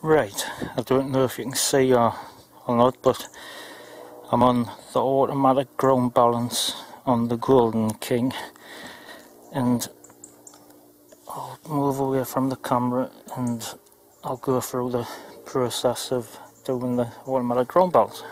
Right, I don't know if you can see or not, but I'm on the automatic ground balance on the Golden King, and I'll move away from the camera and I'll go through the process of doing the automatic ground balance.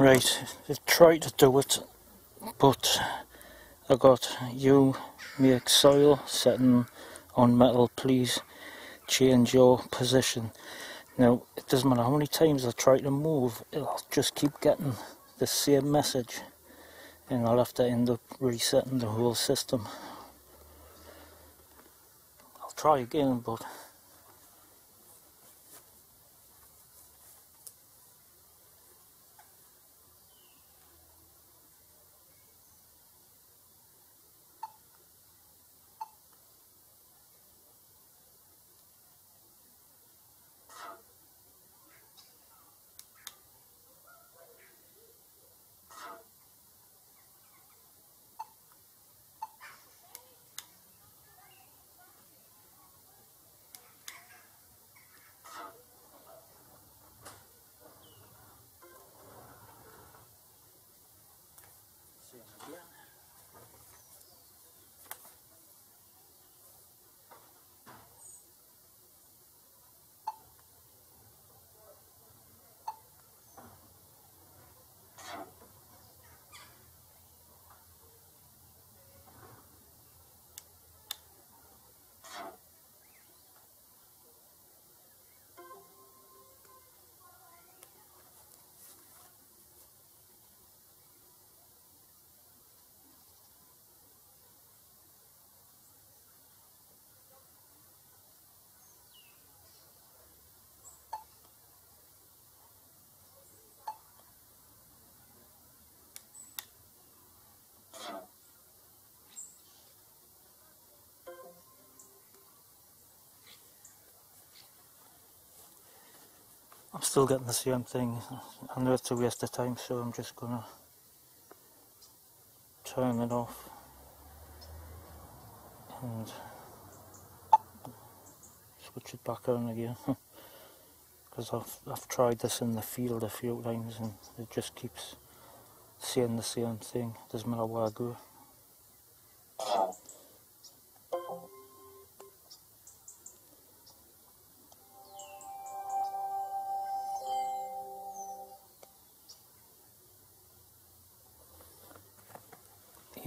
Right, I tried to do it, but I got you make soil setting on metal, please change your position. Now, it doesn't matter how many times I try to move, it'll just keep getting the same message, and I'll have to end up resetting the whole system. I'll try again, but I'm still getting the same thing. I know it's a waste of time, so I'm just gonna turn it off and switch it back on again. Because I've tried this in the field a few times and it just keeps saying the same thing. Doesn't matter where I go.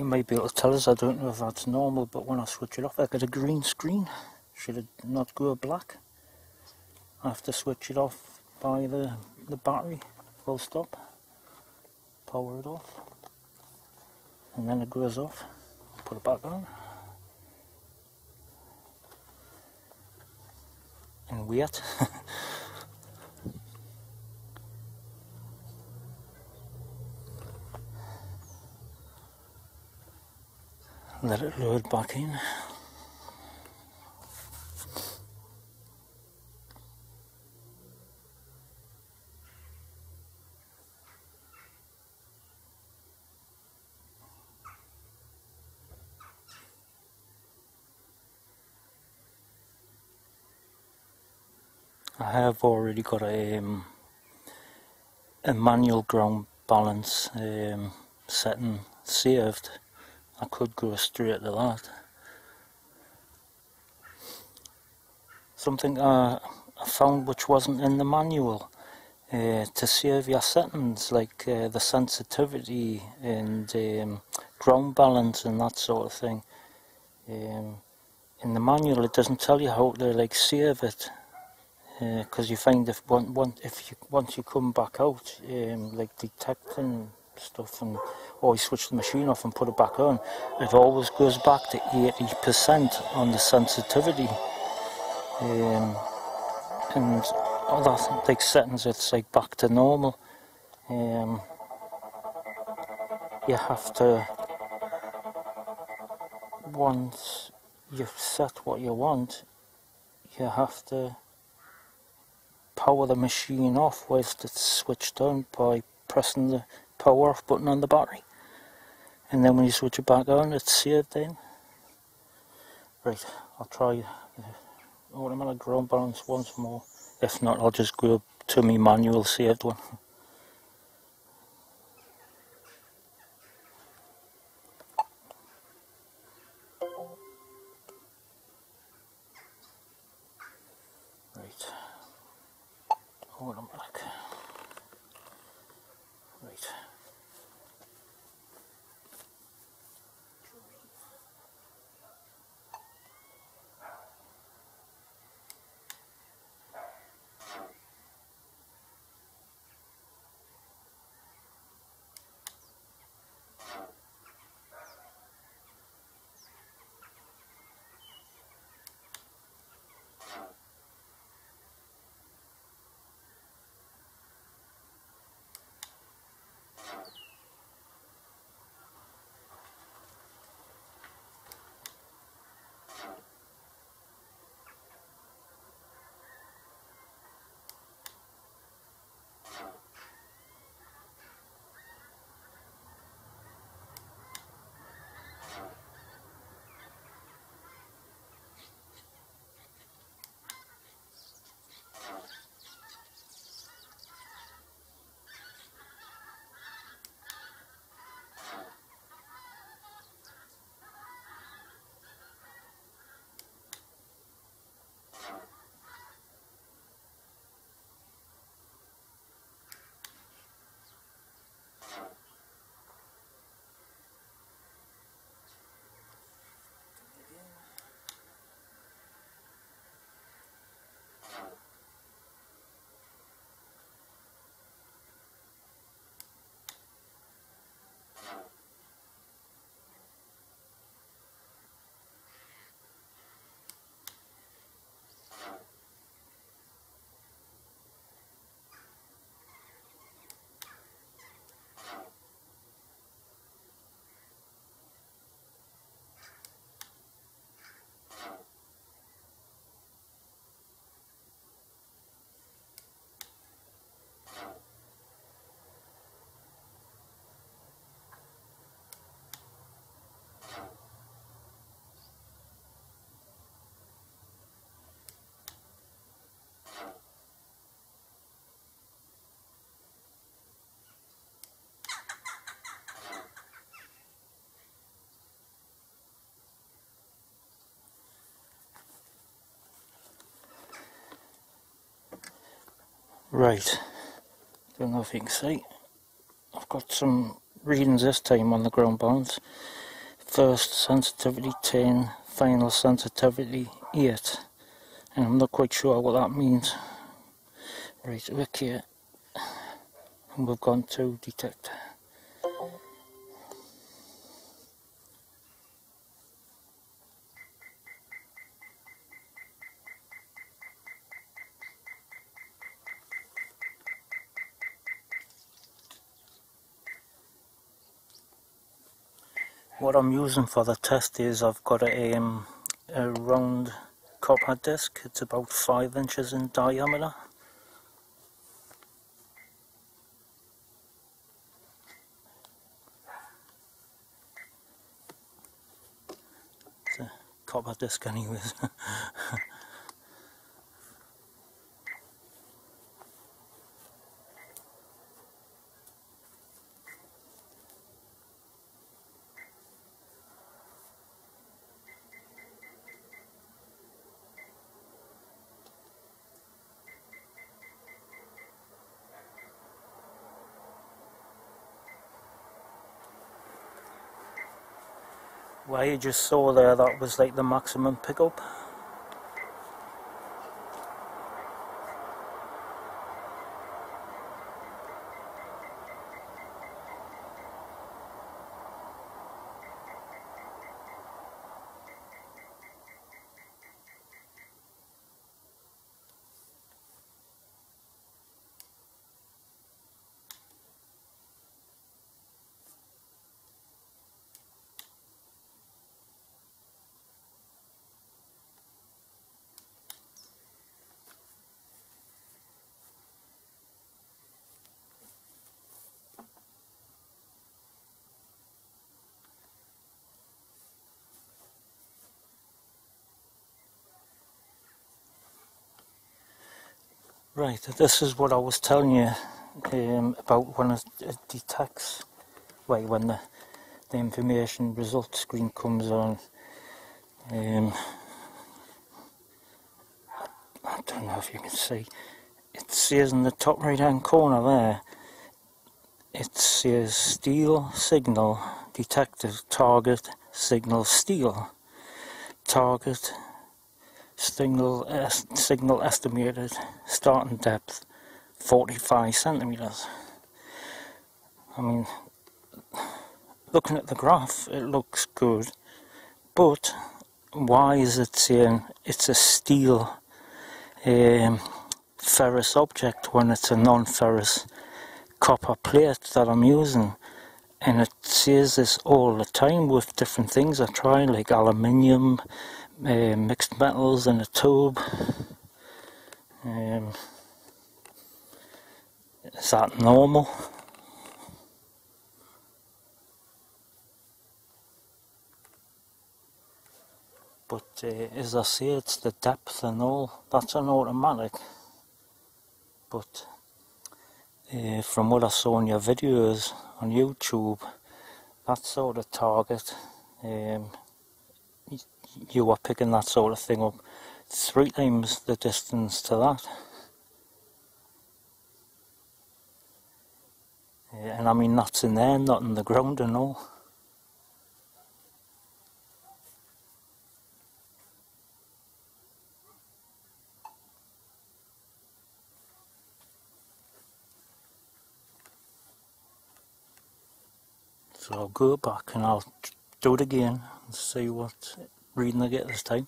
You may be able to tell us, I don't know if that's normal, but when I switch it off I get a green screen. Should it not go black? I have to switch it off by the battery, full stop, power it off, and then it goes off, put it back on, and wait. Let it load back in. I have already got a manual ground balance setting saved. I could go straight to that. Something I found which wasn't in the manual, to save your settings, like the sensitivity and ground balance and that sort of thing. In the manual it doesn't tell you how to like save it, because you find if once you come back out, like detecting stuff, and or you switch the machine off and put it back on, it always goes back to 80% on the sensitivity, and other like settings it's like back to normal. You have to, once you've set what you want, you have to power the machine off whilst it's switched on by pressing the power off button on the battery, and then when you switch it back on it's saved in. Right, I'll try the automatic ground balance once more. If not, I'll just go to my manual saved one. Right, automatic. Right. Right, don't know if you can see, I've got some readings this time on the ground balance. first sensitivity 10, final sensitivity 8, and I'm not quite sure what that means. Right, okay, and we've gone to detect. What I'm using for the test is I've got a round copper disc. It's about 5 inches in diameter. It's a copper disc anyways. Where you just saw there, that was like the maximum pickup. Right, this is what I was telling you about when it detects, well, when the information result screen comes on. I don't know if you can see, it says in the top right hand corner there, it says steel signal detected, target signal steel, target signal estimated starting depth 45 centimeters. I mean, looking at the graph, it looks good, but why is it saying it's a steel ferrous object when it's a non-ferrous copper plate that I'm using? And it says this all the time with different things I try, like aluminium, mixed metals in a tube. Is that normal? But as I say, it's the depth and all, that's an automatic. But from what I saw in your videos on YouTube, that sort of target, you were picking that sort of thing up 3 times the distance to that. And I mean, that's in there, not in the ground and all. So I'll go back and I'll do it again and see what reading I get this time.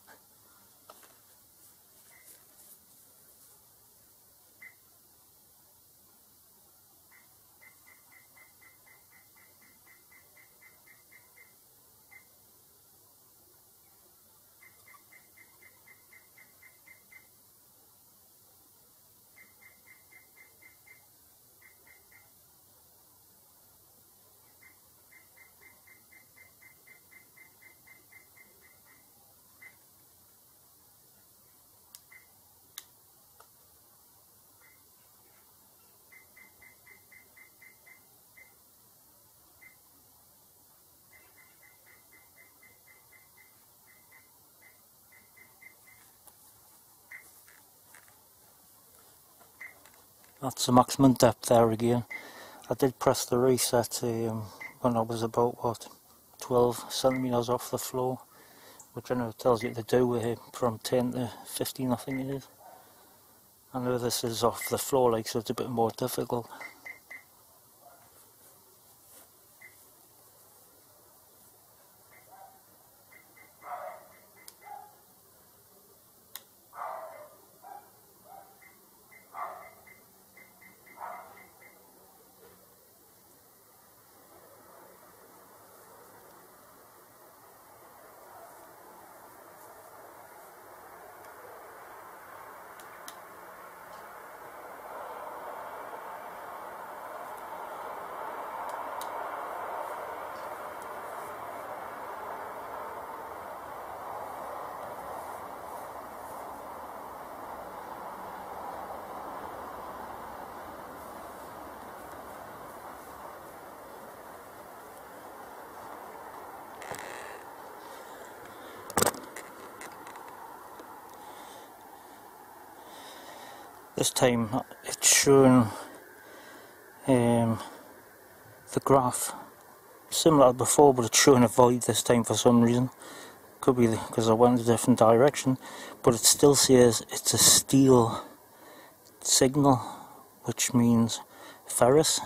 That's the maximum depth there again. I did press the reset when I was about, what, 12 centimetres off the floor, which I know it tells you to do from 10 to 15 I think it is. I know this is off the floor like, so it's a bit more difficult. This time it's showing the graph similar to before, but it's showing a void this time for some reason. Could be because I went a different direction, but it still says it's a steel signal, which means ferrous,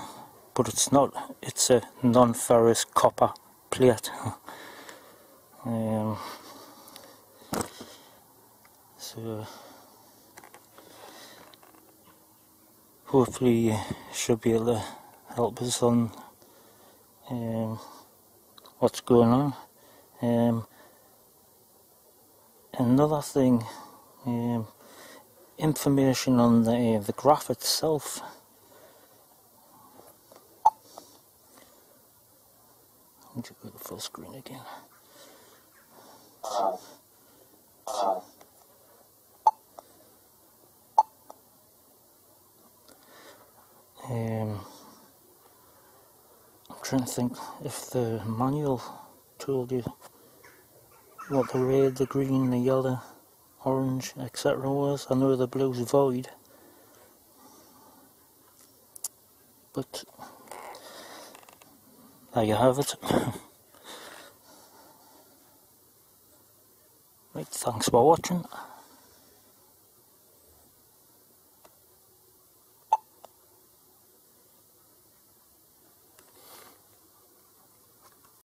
but it's not. It's a non-ferrous copper plate. So hopefully should be able to help us on what's going on. Another thing, information on the graph itself. Let me just go to full screen again. I'm trying to think if the manual told you what the red, the green, the yellow, orange, etc. was. I know the blue's void, but there you have it. Right, thanks for watching.